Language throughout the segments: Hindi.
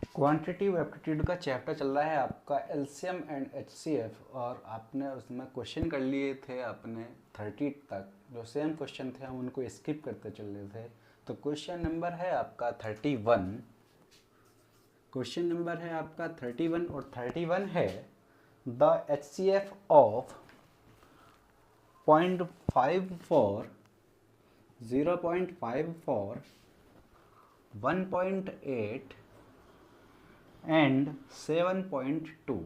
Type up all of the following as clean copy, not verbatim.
क्वांटिटिव एप्टीट्यूड का चैप्टर चल रहा है आपका एलसीएम एंड एचसीएफ, और आपने उसमें क्वेश्चन कर लिए थे अपने 30 तक। जो सेम क्वेश्चन थे हम उनको स्किप करते चल रहे थे। तो क्वेश्चन नंबर है आपका 31। क्वेश्चन नंबर है आपका 31 और 31 है द एचसीएफ ऑफ 0.54, 0.54, 1.8 एंड 7.2।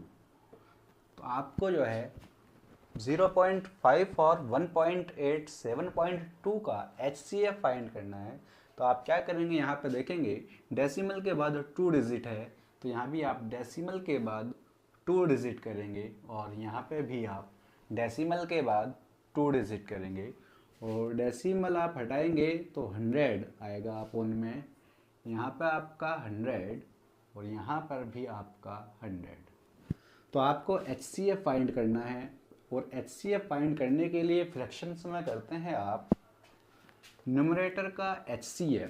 तो आपको जो है 0.5 और 1.8, 7.2 का HCF फाइंड करना है। तो आप क्या करेंगे, यहाँ पे देखेंगे डेसिमल के बाद 2 डिजिट है, तो यहाँ भी आप डेसिमल के बाद 2 डिजिट करेंगे, और यहाँ पे भी आप डेसिमल के बाद 2 डिजिट करेंगे, और डेसिमल आप हटाएंगे तो 100 आएगा अपोन में। यहाँ पे आपका 100 और यहाँ पर भी आपका 100। तो आपको HCF फाइंड करना है, और HCF फाइंड करने के लिए फ्रैक्शंस में करते हैं आप न्यूमरेटर का HCF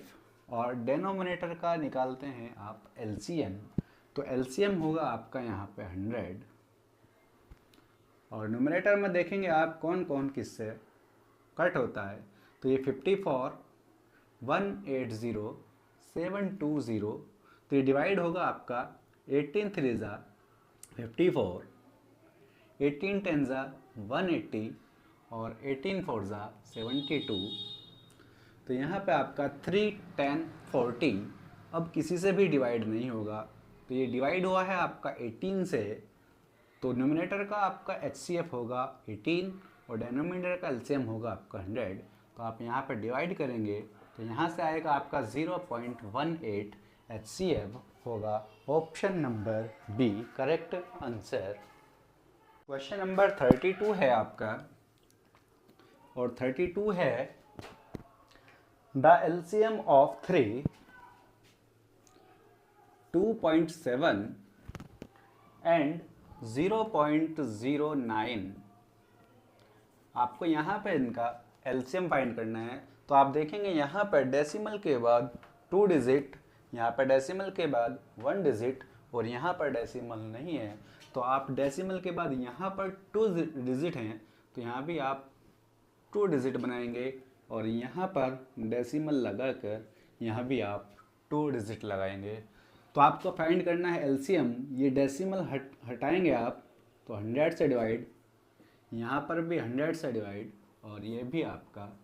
और डेनोमिनेटर का निकालते हैं आप LCM। तो LCM होगा आपका यहाँ पे 100, और न्यूमरेटर में देखेंगे आप कौन कौन किससे कट होता है। तो ये 54, 180, 720, तो ये डिवाइड होगा आपका 18 3 ज़ा 54, 18 10 ज़ा 180 और 18 4 ज़ा 72। तो यहाँ पे आपका 3 10 40 अब किसी से भी डिवाइड नहीं होगा, तो ये डिवाइड हुआ है आपका 18 से। तो न्यूमिनेटर का आपका HCF होगा 18 और डेनोमिनेटर का LCM होगा आपका 100। तो आप यहाँ पे डिवाइड करेंगे तो यहाँ से आएगा आपका 0.18 HCF होगा option number B correct answer. Question number 32 है आपका, और 32 है द LCM ऑफ 3, 2.7 एंड 0.09। आपको यहाँ पे इनका LCM फाइंड करना है। तो आप देखेंगे यहाँ पर डेसिमल के बाद 2 डिजिट, यहाँ पर डेसिमल के बाद 1 डिजिट, और यहाँ पर डेसिमल नहीं है। तो आप डेसिमल के बाद यहाँ पर 2 डिजिट हैं, तो यहाँ भी आप 2 डिजिट बनाएंगे, और यहाँ पर डेसिमल लगाकर यहाँ भी आप 2 डिजिट लगाएंगे। तो आपको फाइंड करना है LCM। ये डेसिमल हटाएंगे आप तो 100 से डिवाइड, यहाँ पर भी 100 से डिवाइड, और ये भी आपका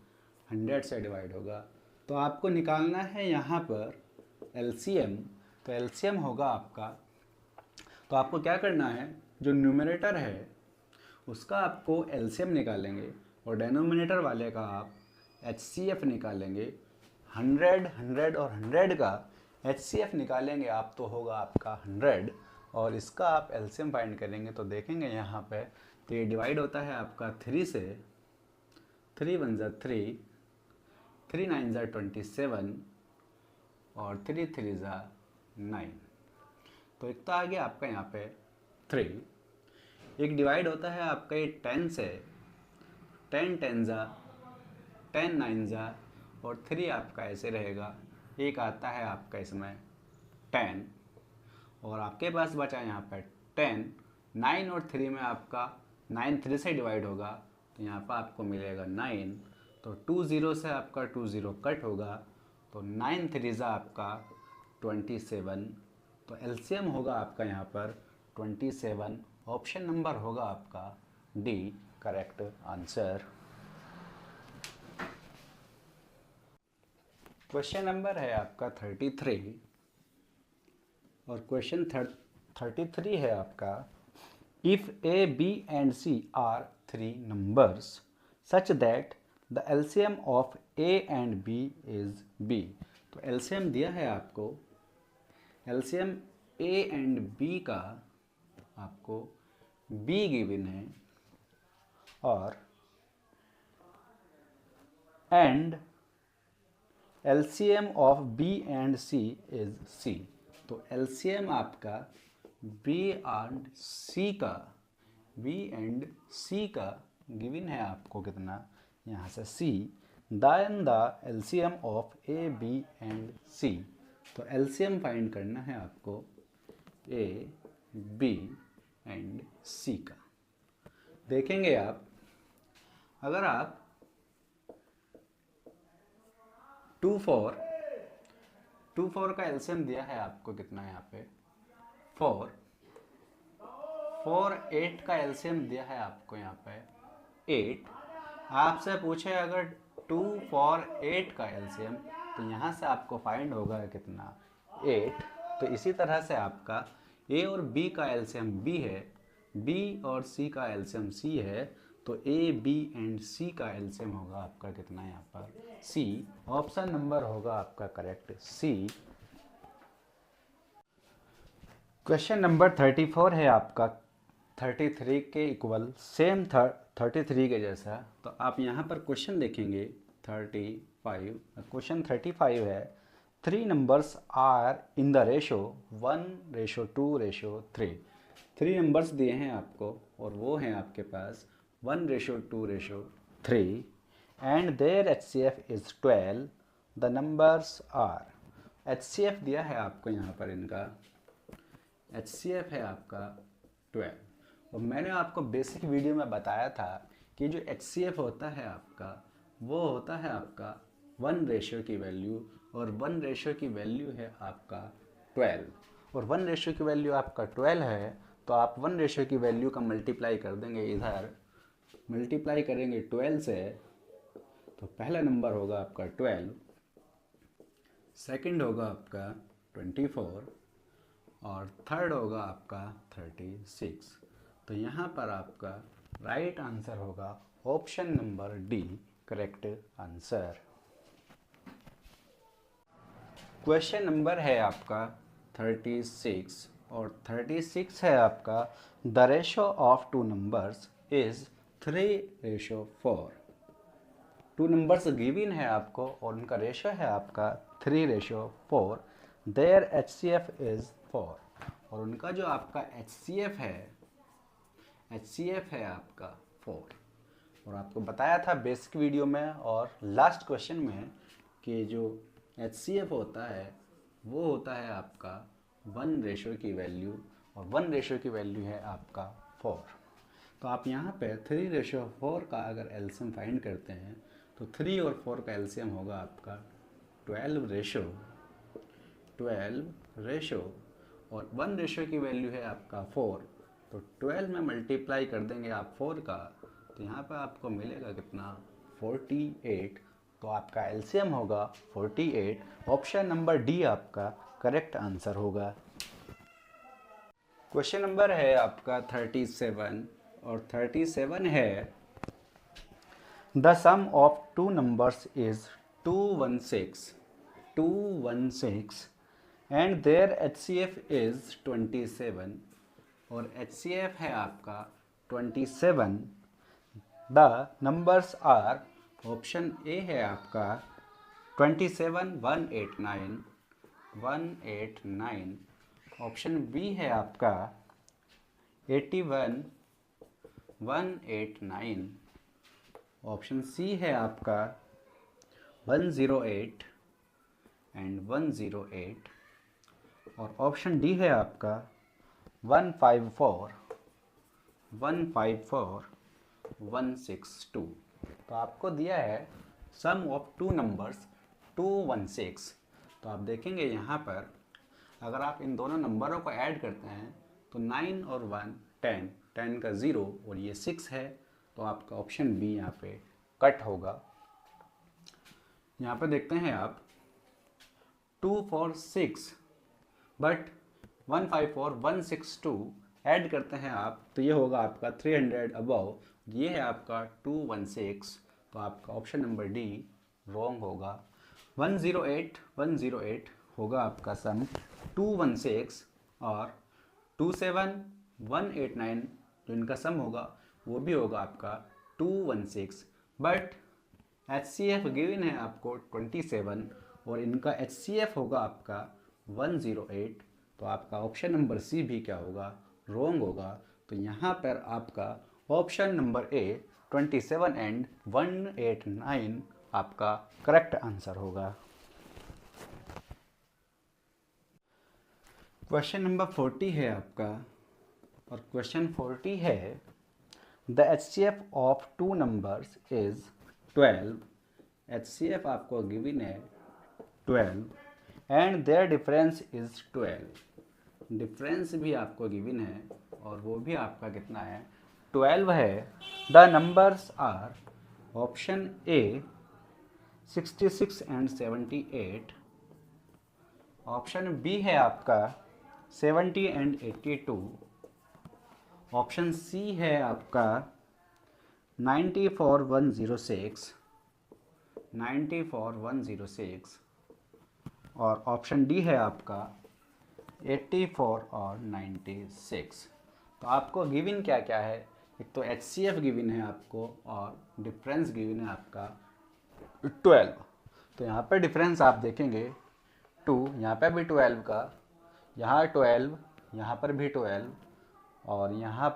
100 से डिवाइड होगा। तो आपको निकालना है यहाँ पर LCM। तो LCM होगा आपका, तो आपको क्या करना है, जो न्यूमरेटर है उसका आपको LCM निकालेंगे, और डेनोमिनेटर वाले का आप HCF निकालेंगे। 100 100 और 100 का HCF निकालेंगे आप तो होगा आपका 100, और इसका आप LCM फाइंड करेंगे तो देखेंगे यहाँ पे, तो ये डिवाइड होता है आपका 3 से। 3 1 ज़ा 3, 3 9 ज़ा 27 और 3 3 ज़ा 9। तो एक तो आ गया आपका यहाँ पे 3। एक डिवाइड होता है आपका ये 10 से, 10 10 ज़ा 10 9 ज़ा, और 3 आपका ऐसे रहेगा। एक आता है आपका इसमें 10, और आपके पास बचा यहाँ पे 10। 9 और 3 में आपका 9 3 से डिवाइड होगा, तो यहाँ पर आपको मिलेगा 9। तो 2 0 से आपका 2 0 कट होगा, तो 9 3 ज़ा आपका 27। तो LCM होगा आपका यहाँ पर 27। ऑप्शन नंबर होगा आपका D correct answer. Question number है आपका 33, और क्वेश्चन 33 है आपका if A, B and C are 3 numbers such that the LCM of A and B is B। तो LCM दिया है आपको, LCM A and B का आपको B गिवन है, और and LCM of B and C is C। तो LCM आपका B and C का गिवन है आपको कितना, यहाँ से C। Then the LCM of A, B and C। तो एलसीएम फाइंड करना है आपको ए, बी एंड सी का। देखेंगे आप, अगर आप 2 4 का एलसीएम दिया है आपको कितना है यहाँ पे 4 4 8 का एलसीएम दिया है आपको यहाँ पे 8। आपसे पूछे अगर 2 4 8 का एलसीएम, तो यहाँ से आपको फाइंड होगा कितना 8। तो इसी तरह से आपका ए और बी का एलसीएम बी है, बी और सी का एलसीएम सी है, तो ए बी एंड सी का एलसीएम होगा आपका कितना यहाँ पर सी। ऑप्शन नंबर होगा आपका करेक्ट सी। क्वेश्चन नंबर 34 है आपका 33 के इक्वल, सेम 33 के जैसा। तो आप यहाँ पर क्वेश्चन देखेंगे 35, क्वेश्चन 35 है 3 numbers are in the ratio 1:2:3। 3 numbers दिए हैं आपको और वो हैं आपके पास 1:2:3 and their HCF is 12। The numbers are, HCF दिया है आपको यहाँ पर, इनका HCF है आपका 12। और मैंने आपको बेसिक वीडियो में बताया था कि जो HCF होता है आपका, वो होता है आपका 1 रेशियो की वैल्यू, और 1 रेशियो की वैल्यू है आपका 12। और 1 रेशियो की वैल्यू आपका 12 है, तो आप 1 रेशियो की वैल्यू का मल्टीप्लाई कर देंगे, इधर मल्टीप्लाई करेंगे 12 से, तो पहला नंबर होगा आपका 12, सेकंड होगा आपका 24 और थर्ड होगा आपका 36। तो यहाँ पर आपका राइट आंसर होगा option number D, correct answer. Question number है आपका 36 और 36 है आपका the ratio of 2 numbers is 3:4। 2 numbers given है आपको और उनका रेशो है आपका 3:4। Their HCF is 4। और उनका जो आपका HCF है आपका 4। और आपको बताया था बेसिक वीडियो में और लास्ट क्वेश्चन में कि जो HCF होता है वो होता है आपका 1 रेशो की वैल्यू, और 1 रेशो की वैल्यू है आपका 4। तो आप यहाँ पे 3:4 का अगर एलसीएम फाइंड करते हैं, तो 3 और 4 का एलसीएम होगा आपका 12 रेशो और 1 रेशो की वैल्यू है आपका 4। तो 12 में मल्टीप्लाई कर देंगे आप 4 का, तो यहाँ पर आपको मिलेगा कितना 48। तो आपका एलसीएम होगा 48। ऑप्शन नंबर डी आपका करेक्ट आंसर होगा। क्वेश्चन नंबर है आपका 37 और 37 है the sum of 2 numbers is 216 and their HCF is 27। और HCF है आपका 27। The numbers are, option A है आपका 27 189, ऑप्शन बी है आपका 81 189, ऑप्शन सी है आपका 108 एंड 108, और ऑप्शन डी है आपका 154 162। तो आपको दिया है सम ऑफ 2 नंबर्स 216। तो आप देखेंगे यहाँ पर अगर आप इन दोनों नंबरों को ऐड करते हैं तो 9 और 1 10, 10 का 0 और ये 6 है, तो आपका ऑप्शन बी यहाँ पे कट होगा। यहाँ पे देखते हैं आप 2 4 6 बट 154 162 ऐड करते हैं आप तो ये होगा आपका 300 अबव, ये है आपका 216। तो आपका ऑप्शन नंबर डी रॉन्ग होगा। 108 होगा आपका सम 216 और 27 189 जो इनका सम होगा वो भी होगा आपका 216। बट HCF गिवन है आपको 27 और इनका HCF होगा आपका 108। तो आपका ऑप्शन नंबर सी भी क्या होगा रॉन्ग होगा। तो यहाँ पर आपका ऑप्शन नंबर ए 27 एंड 189 आपका करेक्ट आंसर होगा। क्वेश्चन नंबर 40 है आपका, और क्वेश्चन 40 है the HCF of two numbers is 12। HCF आपको गिवन है 12 and their difference is 12। Difference भी आपको गिवन है और वो भी आपका कितना है, 12 है। The numbers are option A 66 and 78, option B है आपका 70 एंड 82, ऑप्शन सी है आपका 94 106, 94 106, और ऑप्शन डी है आपका 84 और 96। तो आपको गिवन क्या क्या है, एक तो HCF गिवन है आपको और डिफरेंस गिवन है आपका 12। तो यहाँ पर डिफरेंस आप देखेंगे 2, यहाँ पे भी 12 का, यहाँ 12, यहाँ पर भी 12, और यहाँ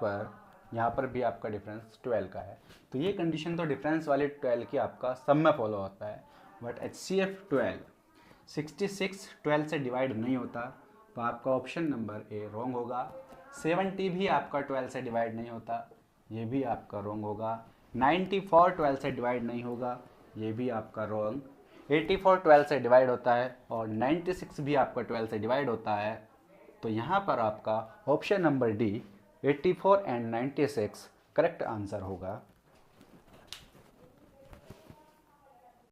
पर भी आपका डिफरेंस 12 का है। तो ये कंडीशन तो डिफरेंस वाले 12 की आपका सब में फॉलो होता है, बट HCF 12 66 12 से डिवाइड नहीं होता, तो आपका ऑप्शन नंबर ए रॉन्ग होगा। 70 भी आपका 12 से डिवाइड नहीं होता, ये भी आपका रॉन्ग होगा। 94 12 से डिवाइड नहीं होगा, ये भी आपका रॉन्ग। 84 12 से डिवाइड होता है और 96 भी आपका 12 से डिवाइड होता है। तो यहाँ पर आपका option number D 84 and 96 correct answer होगा।